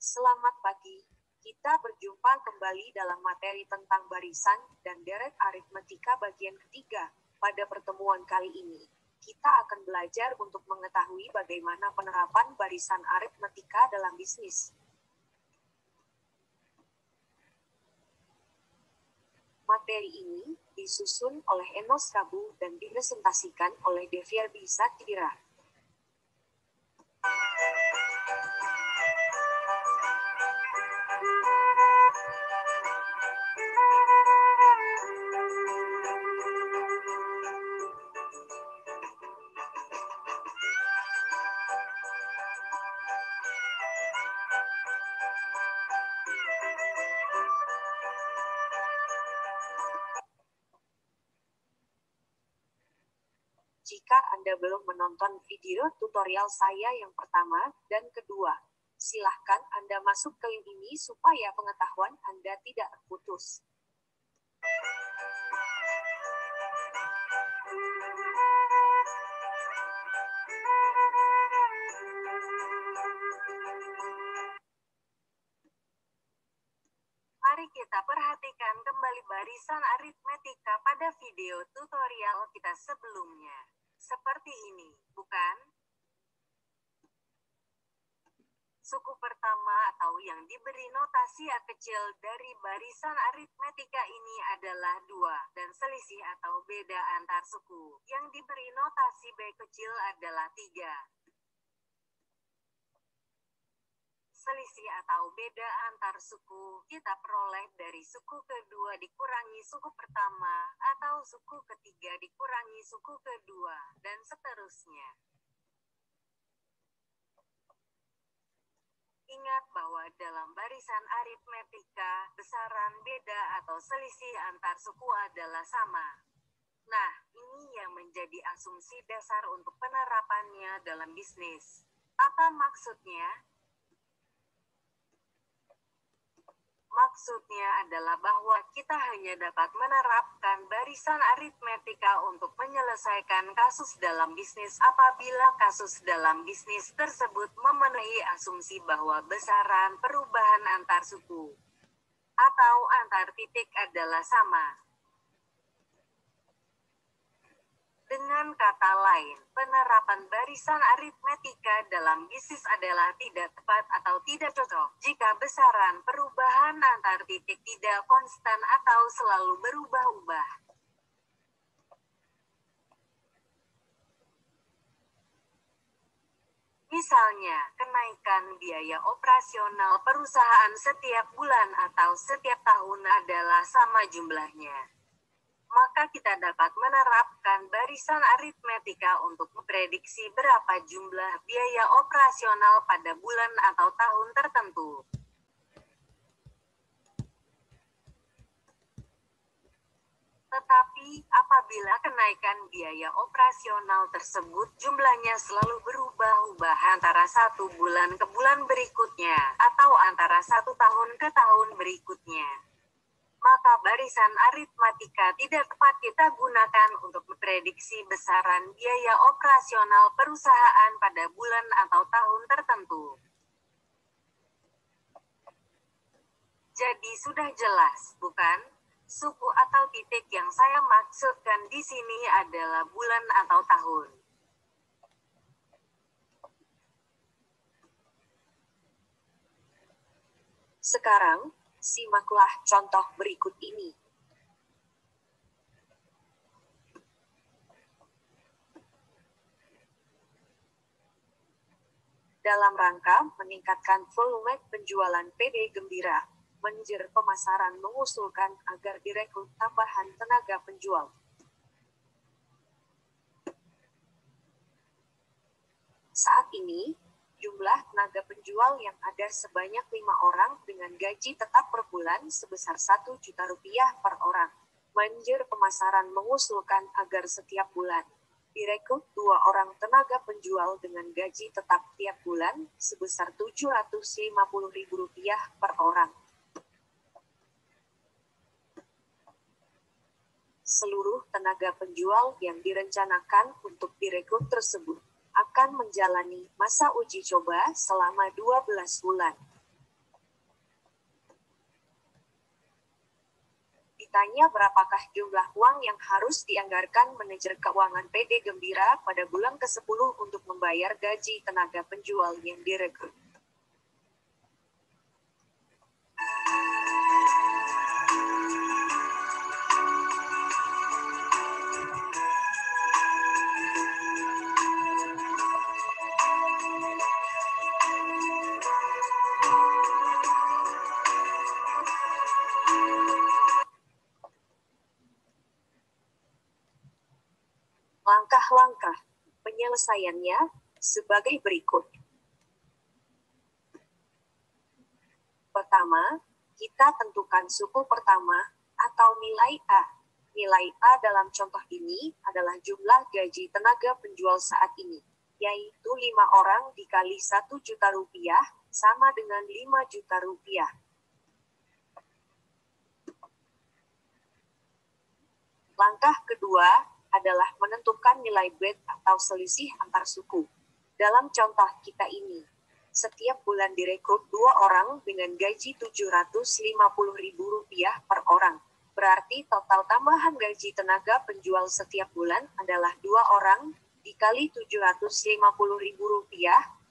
Selamat pagi. Kita berjumpa kembali dalam materi tentang barisan dan deret aritmetika bagian ketiga. Pada pertemuan kali ini, kita akan belajar untuk mengetahui bagaimana penerapan barisan aritmetika dalam bisnis. Materi ini disusun oleh Enos Kabu dan dipresentasikan oleh Devyardi Satira. Jika Anda belum menonton video tutorial saya yang pertama dan kedua, silahkan Anda masuk ke link ini supaya pengetahuan Anda tidak terputus. Mari kita perhatikan kembali barisan aritmetika pada video tutorial kita sebelumnya. Seperti ini, bukan? Suku pertama atau yang diberi notasi A kecil dari barisan aritmetika ini adalah 2, dan selisih atau beda antar suku yang diberi notasi B kecil adalah 3. Selisih atau beda antar suku kita peroleh dari suku kedua dikurangi suku pertama, atau suku ketiga dikurangi suku kedua, dan seterusnya. Ingat bahwa dalam barisan aritmetika, besaran beda atau selisih antar suku adalah sama. Nah, ini yang menjadi asumsi dasar untuk penerapannya dalam bisnis. Apa maksudnya? Maksudnya adalah bahwa kita hanya dapat menerapkan barisan aritmetika untuk menyelesaikan kasus dalam bisnis apabila kasus dalam bisnis tersebut memenuhi asumsi bahwa besaran perubahan antar suku atau antar titik adalah sama. Dengan kata lain, penerapan barisan aritmetika dalam bisnis adalah tidak tepat atau tidak cocok jika besaran perubahan antar titik tidak konstan atau selalu berubah-ubah. Misalnya, kenaikan biaya operasional perusahaan setiap bulan atau setiap tahun adalah sama jumlahnya. Maka kita dapat menerapkan barisan aritmetika untuk memprediksi berapa jumlah biaya operasional pada bulan atau tahun tertentu. Tetapi, apabila kenaikan biaya operasional tersebut jumlahnya selalu berubah-ubah antara satu bulan ke bulan berikutnya, atau antara satu tahun ke tahun berikutnya, maka barisan aritmetika tidak tepat kita gunakan untuk memprediksi besaran biaya operasional perusahaan pada bulan atau tahun tertentu. Jadi sudah jelas, bukan? Suku atau titik yang saya maksudkan di sini adalah bulan atau tahun. Sekarang, simaklah contoh berikut ini. Dalam rangka meningkatkan volume penjualan PD Gembira, manajer pemasaran mengusulkan agar direkrut tambahan tenaga penjual. Saat ini, jumlah tenaga penjual yang ada sebanyak 5 orang dengan gaji tetap per bulan sebesar Rp1.000.000 per orang. Manajer pemasaran mengusulkan agar setiap bulan direkrut 2 orang tenaga penjual dengan gaji tetap tiap bulan sebesar Rp750.000 per orang. Seluruh tenaga penjual yang direncanakan untuk direkrut tersebut akan menjalani masa uji coba selama 12 bulan. Ditanya berapakah jumlah uang yang harus dianggarkan manajer keuangan PD Gembira pada bulan ke-10 untuk membayar gaji tenaga penjual yang direkrut. Langkah-langkah penyelesaiannya sebagai berikut. Pertama, kita tentukan suku pertama atau nilai A. Nilai A dalam contoh ini adalah jumlah gaji tenaga penjual saat ini, yaitu 5 orang dikali 1 juta rupiah, sama dengan 5 juta rupiah. Langkah kedua adalah menentukan nilai BET atau selisih antar suku. Dalam contoh kita ini, setiap bulan direkrut 2 orang dengan gaji Rp750.000 per orang. Berarti total tambahan gaji tenaga penjual setiap bulan adalah 2 orang dikali Rp750.000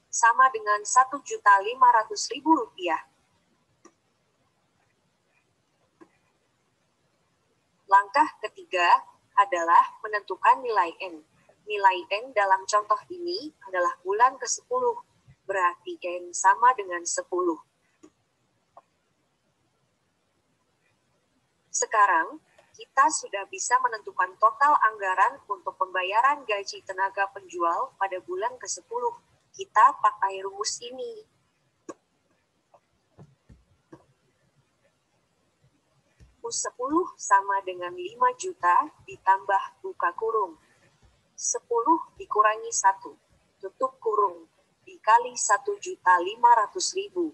sama dengan Rp1.500.000. Langkah ketiga adalah menentukan nilai N. Nilai N dalam contoh ini adalah bulan ke-10, berarti N sama dengan 10. Sekarang, kita sudah bisa menentukan total anggaran untuk pembayaran gaji tenaga penjual pada bulan ke-10. Kita pakai rumus ini. U10 sama dengan 5 juta ditambah buka kurung. 10 dikurangi 1, tutup kurung, dikali 1.500.000.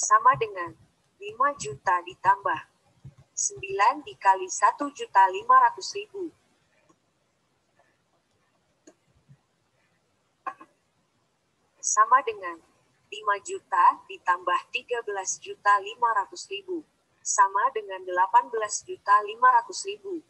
Sama dengan 5 juta ditambah 9 dikali 1.500.000. Sama dengan 5 juta ditambah 13.500.000. Sama dengan 18.500.000.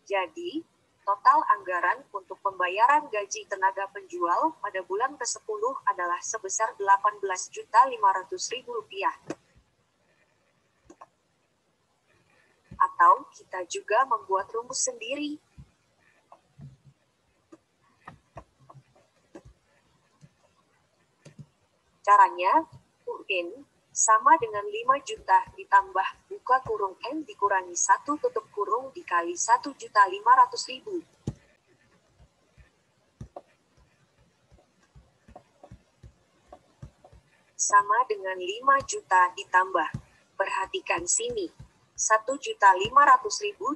Jadi, total anggaran untuk pembayaran gaji tenaga penjual pada bulan ke-10 adalah sebesar Rp18.500.000. Atau kita juga membuat rumus sendiri. Caranya, UN sama dengan 5 juta ditambah buka kurung N dikurangi 1 tutup kurung dikali 1.500.000. Sama dengan 5 juta ditambah. Perhatikan sini. 1.500.000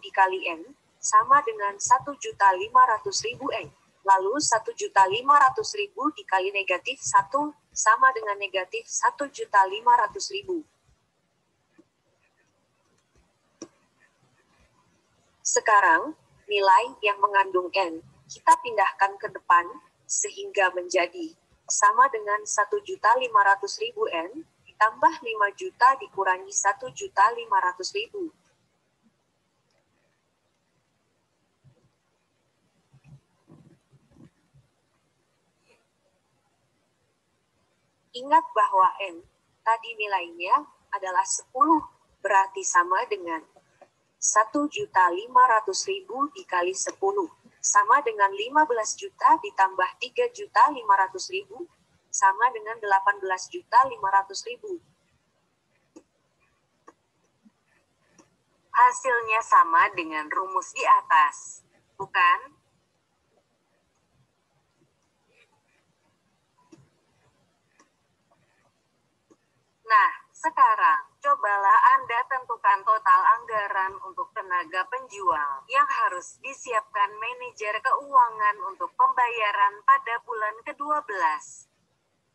dikali N sama dengan 1.500.000 N. Lalu 1.500.000 dikali negatif 1 sama dengan negatif 1.500.000. Sekarang, nilai yang mengandung N, kita pindahkan ke depan, sehingga menjadi sama dengan 1.500.000 N, ditambah 5 juta dikurangi 1.500.000. Ingat bahwa N, tadi nilainya, adalah 10, berarti sama dengan 1.500.000 dikali 10, sama dengan 15 juta ditambah 3.500.000, sama dengan 18.500.000. Hasilnya sama dengan rumus di atas, bukan? Nah, sekarang, cobalah Anda tentukan total anggaran untuk tenaga penjual yang harus disiapkan manajer keuangan untuk pembayaran pada bulan ke-12.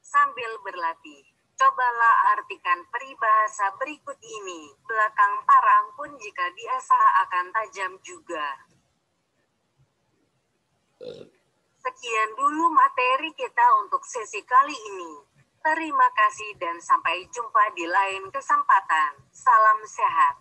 Sambil berlatih, cobalah artikan peribahasa berikut ini. Belakang parang pun jika diasah akan tajam juga. Sekian dulu materi kita untuk sesi kali ini. Terima kasih dan sampai jumpa di lain kesempatan. Salam sehat.